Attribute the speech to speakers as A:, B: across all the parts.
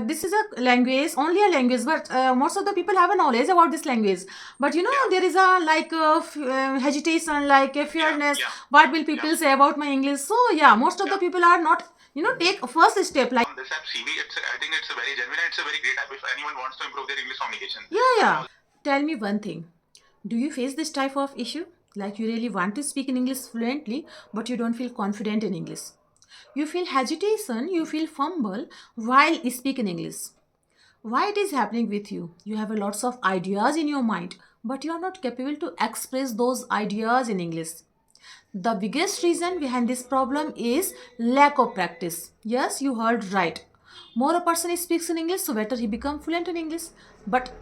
A: this is a language, only a language, but most of the people have a knowledge about this language. But you know, there is a like hesitation, like a fearness. What will people say about my English? So yeah, most of the people are not, you know, take a first step like.
B: On this app CV, I think it's a very genuine, it's a very great app if anyone wants to improve their English communication.
A: Yeah. Tell me one thing. Do you face this type of issue? Like you really want to speak in English fluently, but you don't feel confident in English. You feel hesitation, you feel fumble while speaking English. Why it is happening with you? You have a lots of ideas in your mind, but you are not capable to express those ideas in English. The biggest reason behind this problem is lack of practice. Yes, you heard right. More a person speaks in English, so better he become fluent in English. But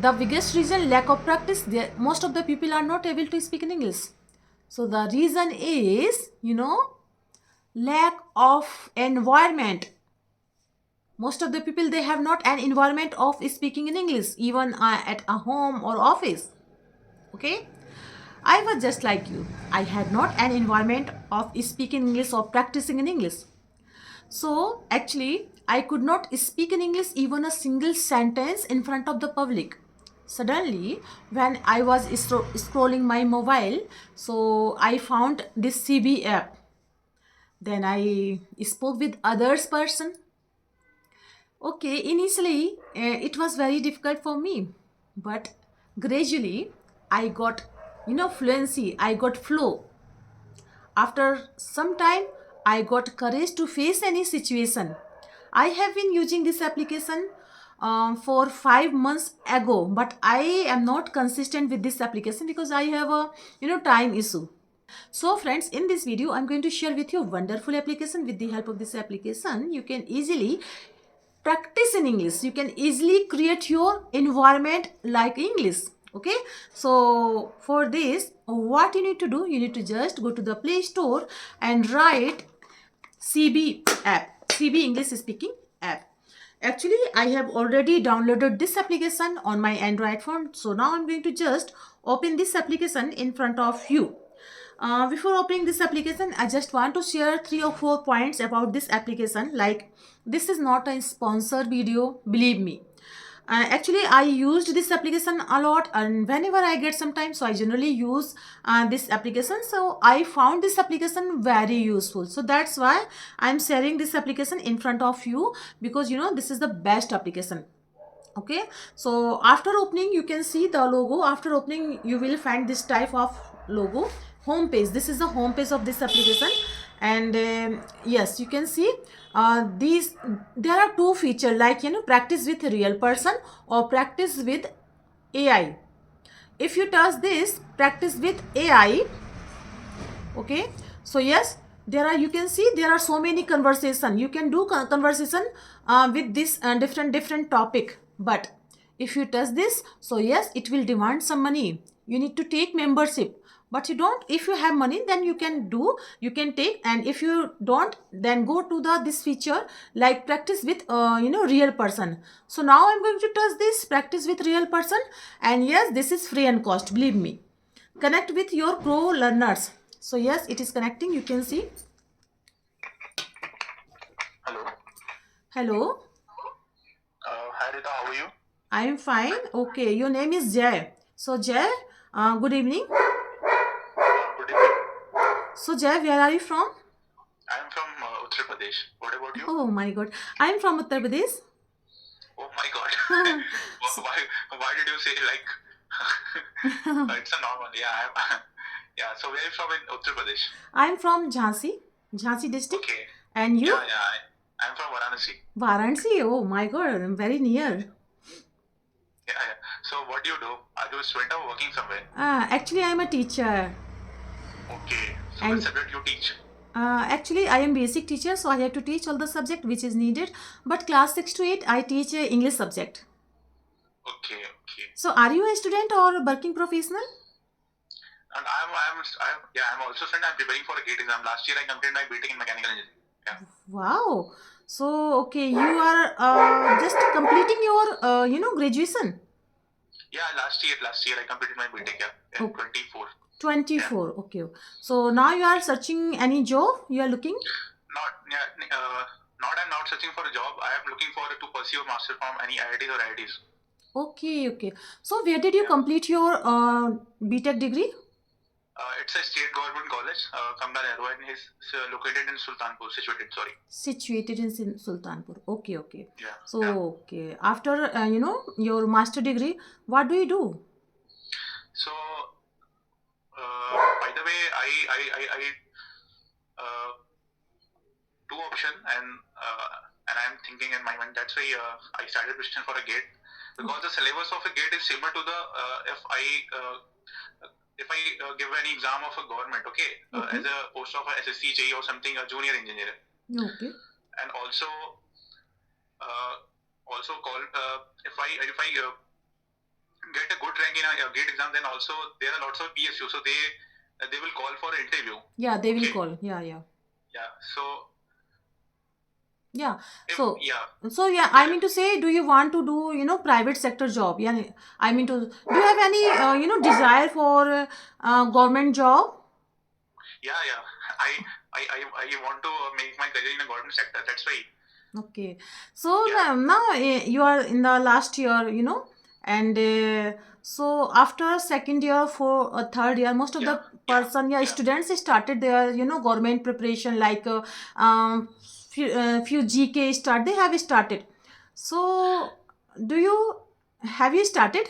A: the biggest reason, lack of practice, most of the people are not able to speak in English. So the reason is, you know, lack of environment. Most of the people, they have not an environment of speaking in English, even at a home or office. Okay, I was just like you. I had not an environment of speaking English or practicing in English. So actually, I could not speak in English even a single sentence in front of the public. Suddenly, when I was scrolling my mobile, so I found this CB app. Then I spoke with others person. Okay, initially it was very difficult for me, but gradually I got, you know, fluency, I got flow. After some time, I got courage to face any situation. I have been using this application for 5 months ago, but I am not consistent with this application because I have a, you know, time issue. So friends, in this video, I'm going to share with you a wonderful application. With the help of this application, you can easily practice in English. You can easily create your environment like English. Okay, so for this, what you need to do, you need to just go to the Play Store and write CB app, CB English speaking app. Actually, I have already downloaded this application on my Android phone. So now I'm going to just open this application in front of you. Before opening this application, I just want to share 3 or 4 points about this application. Like, this is not a sponsored video, believe me. Actually, I used this application a lot, and whenever I get some time, so I generally use this application. So I found this application very useful. So that's why I'm sharing this application in front of you, because you know, this is the best application. Okay, so after opening, you can see the logo. After opening, you will find this type of logo. Home page, this is the home page of this application. And yes, you can see these, there are two features, like, you know, practice with a real person or practice with AI. If you touch this practice with AI, okay, so yes, there are, you can see there are so many conversation. You can do conversation with this different topic. But if you touch this, so yes, it will demand some money. You need to take membership. But you don't, if you have money, then you can do, you can take. And if you don't, then go to the this feature like practice with you know, real person. So now I'm going to touch this practice with real person. And yes, this is free and cost, believe me. Connect with your pro learners. So yes, it is connecting, you can see.
B: Hello.
A: Hello.
B: Hi Rita, how are you?
A: I am fine. Okay, your name is Jay. So Jay, good evening.
B: Good evening.
A: So Jay, where are you from?
B: I am from Uttar Pradesh. What about you?
A: Oh my god, I am from Uttar Pradesh.
B: Oh my god. why did you say like it's a normal? Yeah, yeah. So where are you from in Uttar Pradesh?
A: I am from Jhansi district.
B: Okay.
A: And you?
B: Yeah. I'm from Varanasi.
A: Varanasi. Oh my god, I'm very near.
B: Yeah. So what do you do? Are you a student or working somewhere?
A: Actually, I am a teacher.
B: Okay. So
A: And
B: what subject you teach?
A: Actually, I am basic teacher, so I have to teach all the subject which is needed. But class 6 to 8, I teach English subject.
B: Okay.
A: So are you a student or a working professional?
B: And I'm also student. I'm preparing for a GATE exam. Last year I completed my BTech in mechanical engineering. Yeah.
A: Wow. So okay, you are just completing your you know, graduation.
B: Yeah, last year I completed my BTech. Yeah, in
A: Oh.
B: 24.
A: 24. Okay. So now you are searching any job? You are looking?
B: I'm not searching for a job. I am looking for to pursue a master from any IITs or IITs.
A: Okay, okay. So where did you
B: Yeah.
A: complete your BTech degree?
B: It's a state government college, Kamla Nehru, and is located in Sultanpur, situated. Sorry.
A: Situated in Sultanpur. Okay, okay.
B: Yeah.
A: So,
B: Yeah.
A: okay. After, your master degree, what do you do?
B: So, by the way, I uh, two option, and I'm thinking in my mind. That's why I started preparation for a GATE, because the syllabus of a GATE is similar to the if I give any exam of a government, okay,
A: Okay.
B: as a post of a SSC, JE or something, a junior engineer,
A: Okay.
B: and also call if I get a good rank in a GATE exam, then also there are lots of PSU, so they will call for an interview.
A: Yeah, they will
B: Okay.
A: call. Yeah, yeah.
B: Yeah. So
A: Yeah.
B: if
A: So,
B: yeah,
A: so yeah, I mean to say, do you want to do, private sector job? Yeah, I mean to, do you have any, desire for government job?
B: yeah. I want to make my career in a government sector. That's why.
A: Okay. So
B: Yeah.
A: now you are in the last year, and so after second year for third year, most of
B: Yeah.
A: the person,
B: Yeah.
A: students started their, government preparation like few GK start. They have started. So do you have you started?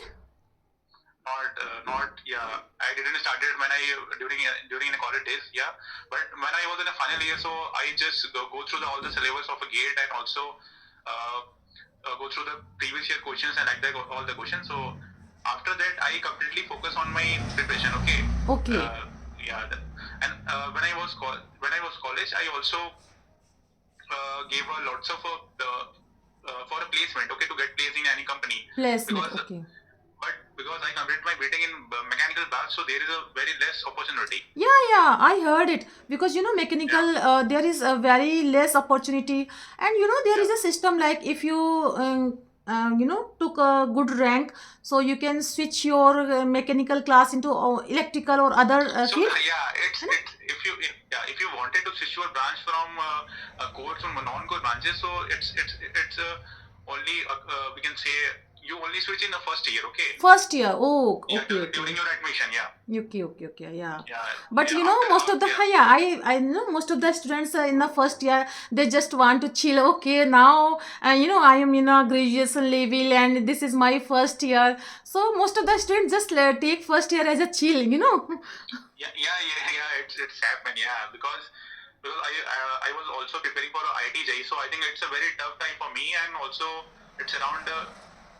B: Not yeah. I didn't started when I during the college days. Yeah, but when I was in a final year, so I just go through all the syllabus of a GATE, and also uh, go through the previous year questions and like that all the questions. So after that, I completely focus on my preparation. Okay.
A: Okay.
B: Yeah. And when I was college, I also gave a lots of for a placement. Okay, to get placed in any company.
A: Placement.
B: Because
A: Okay.
B: but because I completed my BTech in mechanical batch, so there is a very less opportunity.
A: Yeah, I heard it because mechanical there is a very less opportunity, and there is
B: Yeah.
A: a system like if you took a good rank, so you can switch your mechanical class into electrical or other
B: So
A: field.
B: yeah, it's if you wanted to switch your branch from core to non-core branches, so it's only we can say you only switch in the first year. Okay.
A: First year. Oh,
B: Yeah,
A: okay,
B: during
A: okay.
B: your admission. Yeah.
A: Okay, yeah.
B: Yeah.
A: But
B: Yeah.
A: most of the
B: Yeah.
A: yeah, I know most of the students in the first year they just want to chill. Okay, now I am in a graduation level and this is my first year. So most of the students just take first year as a chill.
B: Yeah. It's happened. Yeah, because I was also preparing for IIT JEE, so I think it's a very tough time for me, and also it's around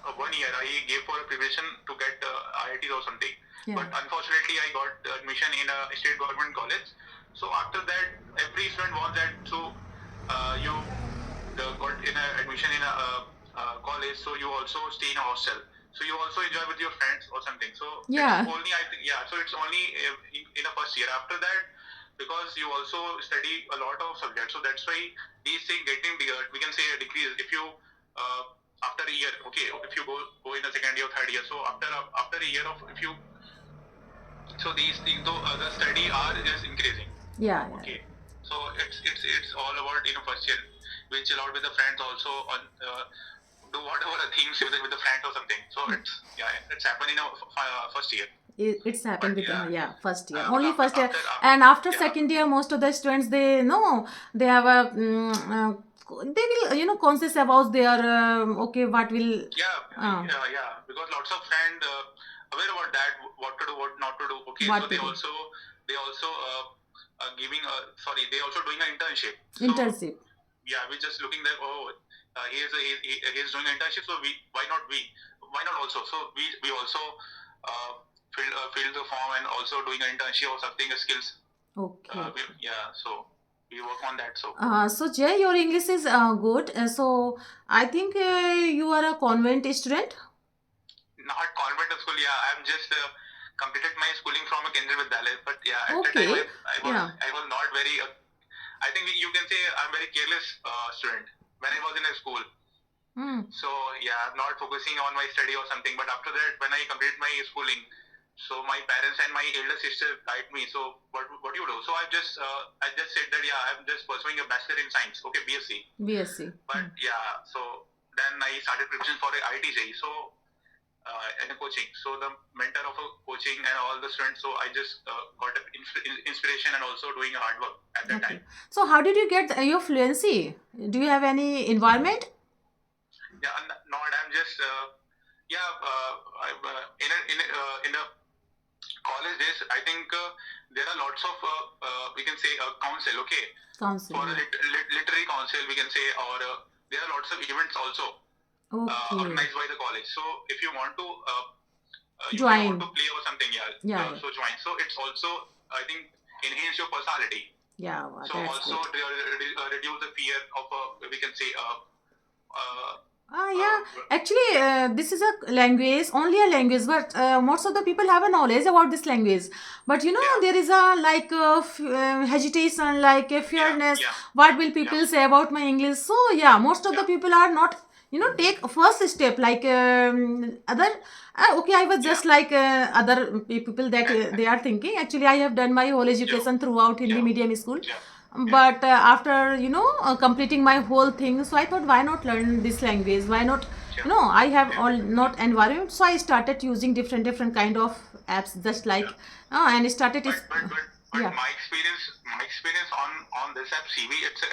B: 1 year I gave for a preparation to get IITs or something.
A: Yeah.
B: But unfortunately, I got admission in a state government college. So after that, every student wants that. So you got in a admission in a college, so you also stay in a hostel. So you also enjoy with your friends or something. So
A: Yeah.
B: it's only I think so it's only in a first year. After that, because you also study a lot of subjects, so that's why these things getting we can say decrease if you after a year. Okay, if you go in the second year, third year. So after a year of if you so these things though the study hour is increasing.
A: Yeah.
B: Okay. So it's all about first year, we chill out with the friends also on do whatever the things with the friends or something. So it's happening in first year.
A: It's happened
B: But
A: with first year,
B: but
A: only first year,
B: after
A: and after
B: yeah.
A: second year most of the students they know they have a they will conscious about their okay what will
B: Yeah, because lots of friends aware about that, what to do, what not to do. Okay,
A: What
B: so
A: to do.
B: they also giving they also doing an internship.
A: Internship.
B: Yeah, we're just looking that he is doing an internship, so why not also? So we also fill the form and also doing an internship or something skills.
A: Okay.
B: So we work on that.
A: So Jay, your English is good. So I think you are a convent student.
B: Not convent school. Yeah, I'm just completed my schooling from a Kendra Vidyalaya. But yeah, at that
A: Okay.
B: time I was not very. I think you can say I'm very careless student when I was in a school. So yeah, I'm not focusing on my study or something. But after that, when I completed my schooling, So my parents and my elder sister guide me. So what you do? So I just said that yeah, I'm just pursuing a bachelor in science. Okay, BSc.
A: BSc.
B: But yeah, so then I started preparation for a IIT JEE. So and a coaching. So the mentor of a coaching and all the students. So I just got inspiration and also doing hard work at that
A: Okay.
B: time.
A: So how did you get your fluency? Do you have any environment?
B: Yeah, not I'm just yeah. In a college days, I think there are lots of we can say council. Okay,
A: Council.
B: for a
A: Yeah.
B: literary council we can say, or there are lots of events also
A: Okay.
B: organized by the college. So if you want to if you
A: Join.
B: want to play or something, yeah,
A: Yeah, yeah.
B: so join. So it's also I think enhance your personality.
A: Yeah, wow,
B: So
A: that's
B: also
A: great.
B: reduce the fear of we can say
A: Yeah, actually, this is a language, only a language, but most of the people have a knowledge about this language. But you know,
B: yeah,
A: there is a like hesitation, like a
B: yeah,
A: fearness.
B: yeah,
A: What will
B: yeah,
A: people say about my English? So yeah, most of the
B: yeah,
A: people are not, you know, take first step like other. Okay, I was
B: yeah,
A: just like other people that they are thinking. Actually, I have done my whole education throughout Hindi
B: yeah,
A: medium school.
B: yeah,
A: But after you know completing my whole thing, so I thought, why not learn this language? Why not?
B: yeah,
A: You know, I have
B: yeah,
A: all not environment, so I started using different kind of apps, just like
B: yeah.
A: and started is
B: But
A: yeah.
B: my experience on this app CV,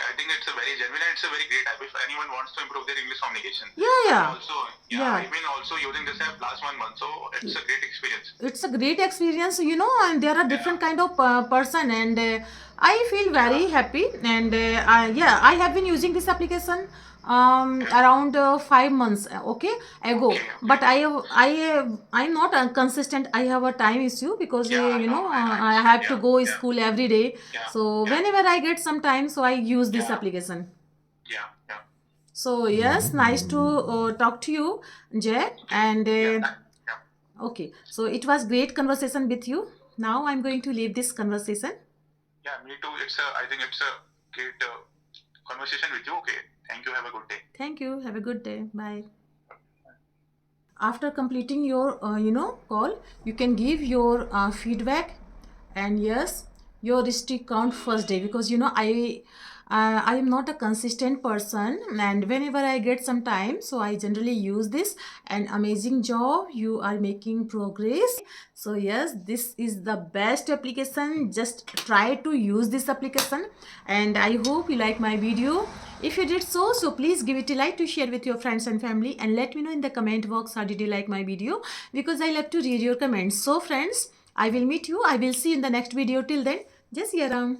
B: I think it's a very genuine and it's a very great app if anyone wants to improve their English communication.
A: Yeah,
B: And
A: yeah,
B: also, yeah,
A: yeah.
B: I've been also using this app last 1 month, so it's a great experience.
A: It's a great experience, you know, and there are
B: Yeah,
A: different kind of person, and I feel
B: yeah,
A: very happy. And yeah, I have been using this application
B: yeah.
A: around 5 months okay ago.
B: Okay, okay.
A: But I'm not consistent. I have a time issue because
B: Yeah, I
A: you
B: know.
A: know
B: I
A: I
B: understand.
A: have to
B: Yeah,
A: go
B: yeah,
A: school every day.
B: yeah,
A: So
B: yeah,
A: whenever I get some time, so I use this
B: yeah,
A: application.
B: yeah, yeah,
A: So yes, nice to talk to you, Jay. And
B: yeah, yeah.
A: okay, so it was great conversation with you. Now I'm going to leave this conversation.
B: Yeah, me too. I think it's a great conversation with you. Okay, thank you. Have a good day.
A: Thank you. Have a good day. Bye. After completing your you know call, you can give your feedback. And yes, your stick count first day, because you know I am not a consistent person, and whenever I get some time, so I generally use this. And amazing job, you are making progress. So yes, this is the best application. Just try to use this application, and I hope you like my video. If you did so, so please give it a like to share with your friends and family, and let me know in the comment box how did you like my video, because I love to read your comments. So friends, I will meet you. I will see you in the next video. Till then, just Yaram.